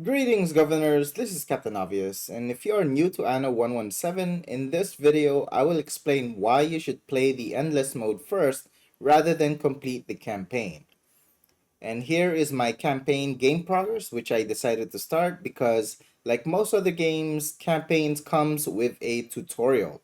Greetings, governors. This is Captain Obvious, and if you are new to Anno 117, in this video I will explain why you should play the Endless mode first rather than complete the campaign. And here is my campaign game progress, which I decided to start because, like most other games, campaigns comes with a tutorial.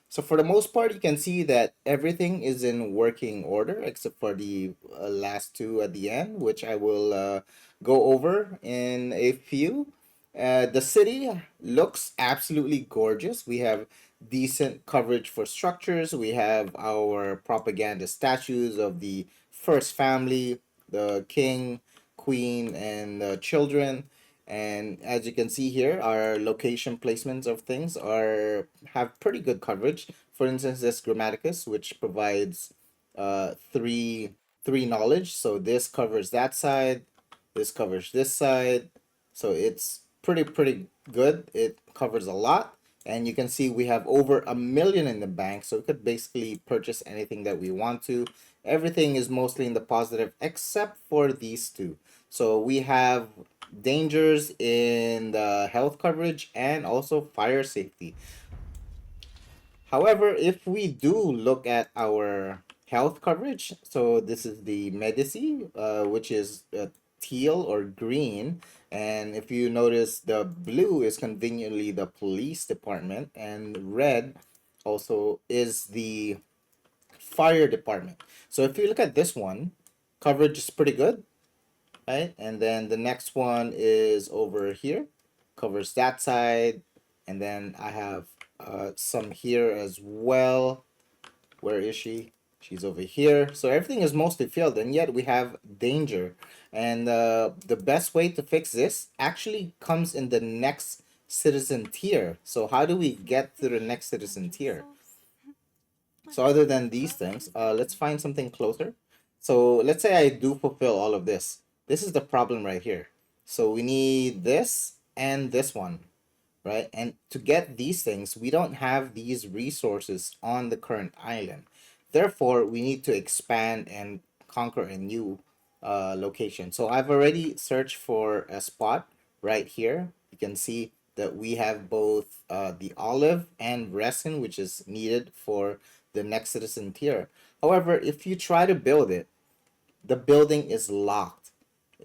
So for the most part, you can see that everything is in working order except for the last two at the end, which I will go over in a few. The city looks absolutely gorgeous. We have decent coverage for structures. We have our propaganda statues of the first family, the king, queen, and children. And as you can see here, our location placements of things are have pretty good coverage. For instance, this Grammaticus, which provides three knowledge. So this covers that side, this covers this side. So it's pretty good. It covers a lot. And you can see we have over 1 million in the bank, so we could basically purchase anything that we want to. Everything is mostly in the positive except for these two. So we have dangers in the health coverage and also fire safety. However, if we do look at our health coverage, so this is the Medici, which is teal or green. And if you notice, the blue is conveniently the police department, and red also is the fire department. So if you look at this one, coverage is pretty good, right? And then the next one is over here, covers that side. And then I have some here as well. Where is she? She's over here. So everything is mostly filled, and yet we have danger. And the best way to fix this actually comes in the next citizen tier. So how do we get to the next citizen tier? So other than these things, let's find something closer. So let's say I do fulfill all of this. This is the problem right here. So we need this and this one, right? And to get these things, we don't have these resources on the current island. Therefore, we need to expand and conquer a new location. So I've already searched for a spot right here. You can see that we have both the olive and resin, which is needed for the next citizen tier. However, if you try to build it, the building is locked.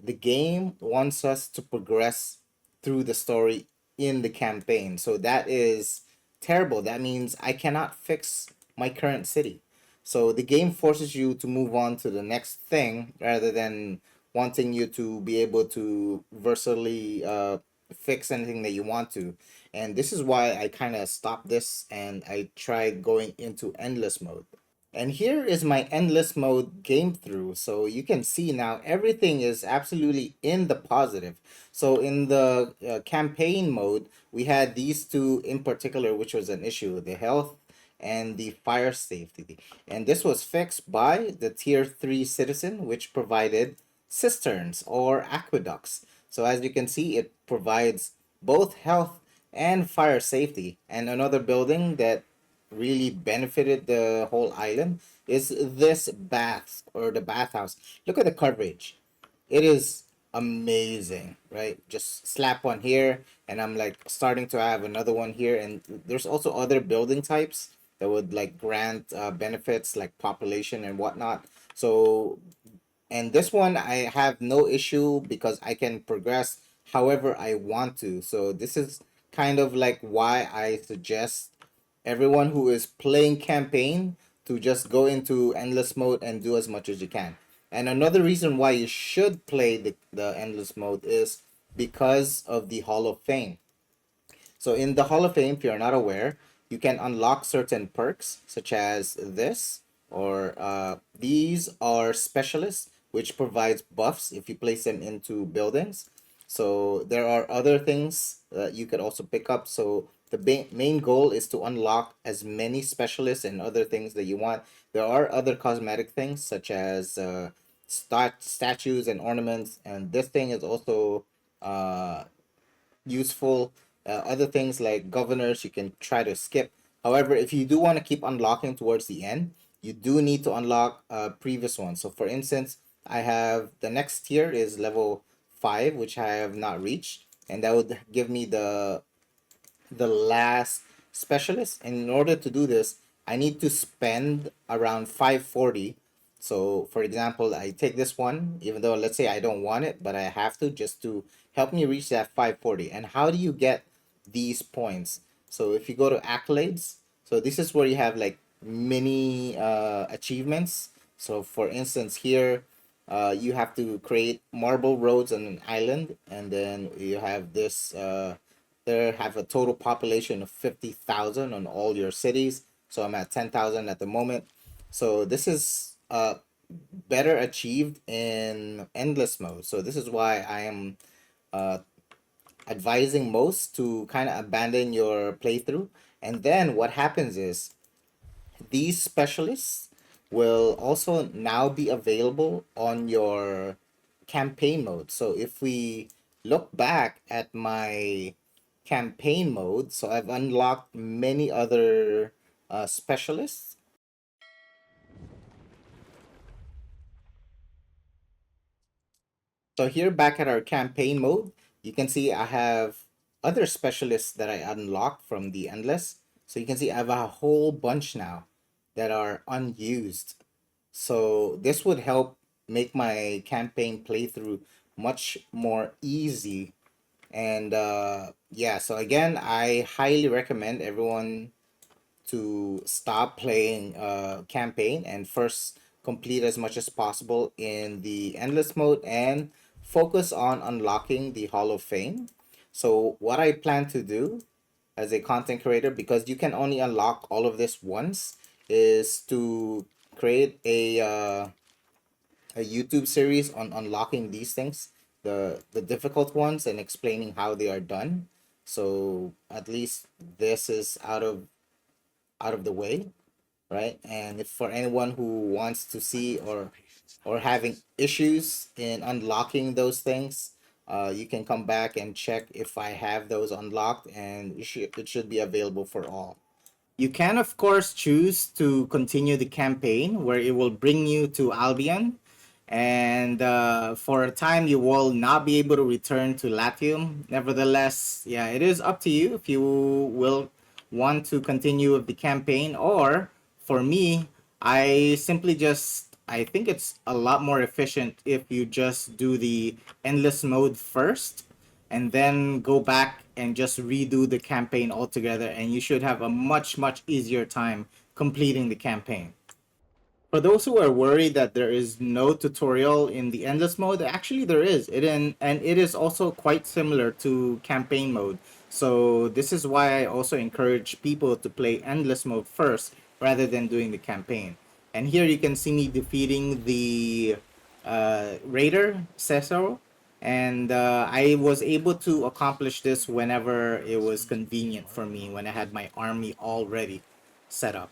The game wants us to progress through the story in the campaign. So that is terrible. That means I cannot fix my current city. So the game forces you to move on to the next thing rather than wanting you to be able to versatilely fix anything that you want to. And this is why I kind of stopped this and I tried going into endless mode. And here is my endless mode game through. So you can see now everything is absolutely in the positive. So in the campaign mode, we had these two in particular, which was an issue, the health and the fire safety. And this was fixed by the tier 3 citizen, which provided cisterns or aqueducts. So as you can see, it provides both health and fire safety. And another building that really benefited the whole island is this bath or the bathhouse. Look at the coverage. It is amazing, right? Just slap one here and I'm like starting to have another one here, and there's also other building types that would like grant benefits like population and whatnot. So and this one I have no issue because I can progress however I want to. So this is kind of like why I suggest everyone who is playing campaign to just go into endless mode and do as much as you can. And another reason why you should play the endless mode is because of the Hall of Fame. So in the Hall of Fame, if you're not aware, you can unlock certain perks such as this, or these are specialists which provides buffs if you place them into buildings. So there are other things that you could also pick up. So the main goal is to unlock as many specialists and other things that you want. There are other cosmetic things such as statues and ornaments, and this thing is also uh, useful. Other things like governors you can try to skip. However, if you do want to keep unlocking towards the end, you do need to unlock previous ones. So for instance, I have the next tier is level 5, which I have not reached. and that would give me the last specialist. And in order to do this, I need to spend around 540. So, for example, I take this one, even though let's say I don't want it, but I have to just to help me reach that 540. And how do you get these points? So, if you go to accolades, so this is where you have like mini achievements. So, for instance, here you have to create marble roads on an island, and then you have this. There have a total population of 50,000 on all your cities. So I'm at 10,000 at the moment. So this is better achieved in endless mode. So this is why I am uh, advising most to kind of abandon your playthrough. And then what happens is these specialists will also now be available on your campaign mode. So if we look back at my campaign mode, so I've unlocked many other specialists. So here back at our campaign mode, you can see I have other specialists that I unlocked from the endless. So you can see I have a whole bunch now that are unused. So this would help make my campaign playthrough much more easy. And yeah, so again, I highly recommend everyone to stop playing campaign and first complete as much as possible in the endless mode and focus on unlocking the Hall of Fame. So what I plan to do as a content creator, because you can only unlock all of this once, is to create a YouTube series on unlocking these things, the difficult ones, and explaining how they are done. So at least this is out of the way, right? And if for anyone who wants to see or having issues in unlocking those things, you can come back and check if I have those unlocked, and it should be available for all. You can, of course, choose to continue the campaign where it will bring you to Albion. And for a time, you will not be able to return to Latium. Nevertheless, yeah, it is up to you if you will want to continue with the campaign. Or for me, I think it's a lot more efficient if you just do the endless mode first and then go back and just redo the campaign altogether, and you should have a much easier time completing the campaign. For those who are worried that there is no tutorial in the endless mode, actually there is. And it is also quite similar to campaign mode. So this is why I also encourage people to play endless mode first rather than doing the campaign. And here you can see me defeating the raider Cesaro, and I was able to accomplish this whenever it was convenient for me when I had my army already set up.